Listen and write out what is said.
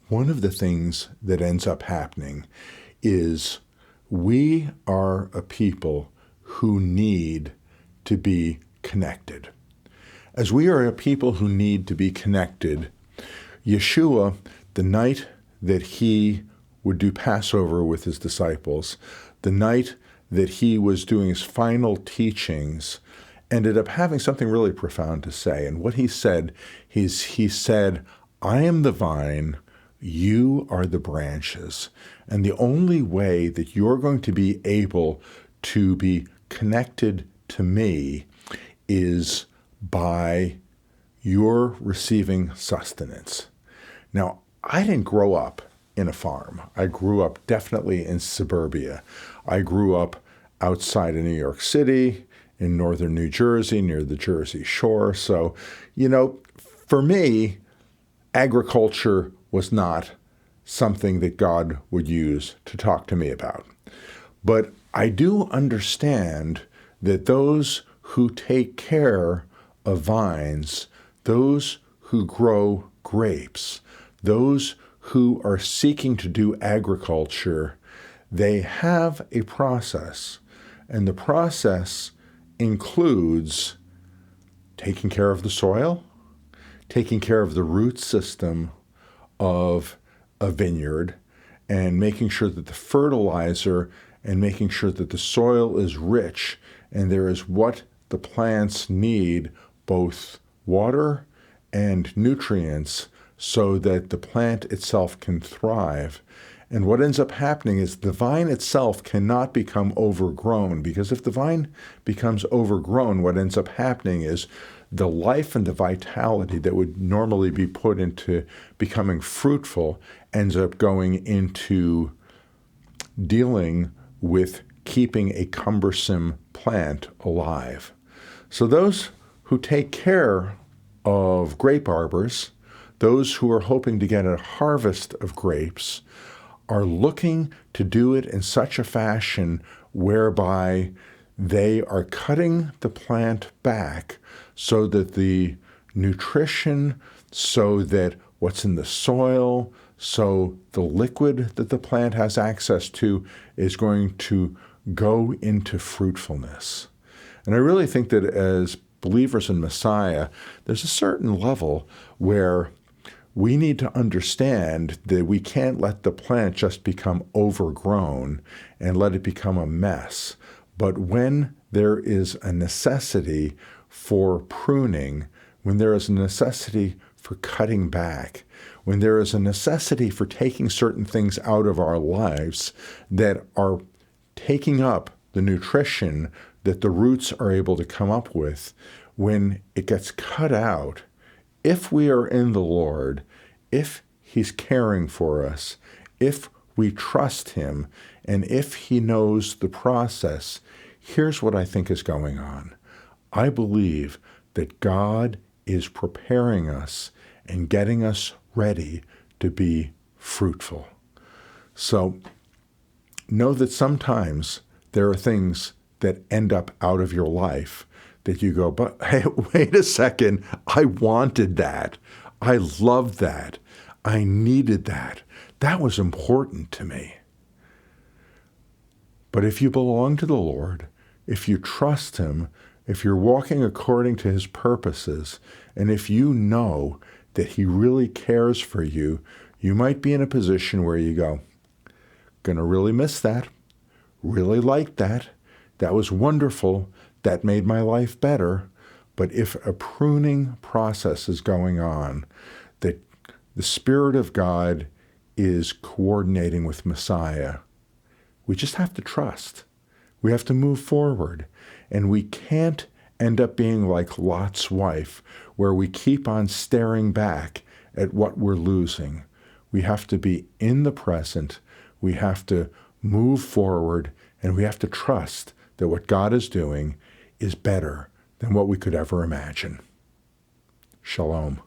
one of the things that ends up happening is we are a people who need to be connected. As we are a people who need to be connected, Yeshua, the night that he would do Passover with his disciples, the night that he was doing his final teachings, ended up having something really profound to say. And what he said is, he said, I am the vine, you are the branches. And the only way that you're going to be able to be connected to me is by your receiving sustenance. Now, I didn't grow up in a farm. I grew up definitely in suburbia. I grew up outside of New York City, in northern New Jersey, near the Jersey Shore. So, for me, agriculture was not something that God would use to talk to me about. But I do understand that those who take care of vines, those who grow grapes, those who are seeking to do agriculture, they have a process. And the process includes taking care of the soil, taking care of the root system of a vineyard, and making sure that the fertilizer and making sure that the soil is rich and there is what the plants need, both water and nutrients, so that the plant itself can thrive. And what ends up happening is the vine itself cannot become overgrown, because if the vine becomes overgrown, what ends up happening is the life and the vitality that would normally be put into becoming fruitful ends up going into dealing with keeping a cumbersome plant alive. So those who take care of grape arbors, those who are hoping to get a harvest of grapes, are looking to do it in such a fashion whereby they are cutting the plant back so that the nutrition, so that what's in the soil, so the liquid that the plant has access to is going to go into fruitfulness. And I really think that as believers in Messiah, there's a certain level where we need to understand that we can't let the plant just become overgrown and let it become a mess. But when there is a necessity for pruning, when there is a necessity for cutting back, when there is a necessity for taking certain things out of our lives that are taking up the nutrition that the roots are able to come up with, when it gets cut out, if we are in the Lord, if He's caring for us, if we trust Him, and if He knows the process, here's what I think is going on. I believe that God is preparing us and getting us ready to be fruitful. So know that sometimes there are things that end up out of your life that you go, but hey, wait a second, I wanted that. I loved that. I needed that. That was important to me. But if you belong to the Lord, if you trust Him, if you're walking according to His purposes, and if you know that He really cares for you, you might be in a position where you go, gonna really miss that, really like that, that was wonderful, that made my life better. But if a pruning process is going on, that the Spirit of God is coordinating with Messiah, we just have to trust. We have to move forward. And we can't end up being like Lot's wife, where we keep on staring back at what we're losing. We have to be in the present. We have to move forward, and we have to trust that what God is doing is better than what we could ever imagine. Shalom.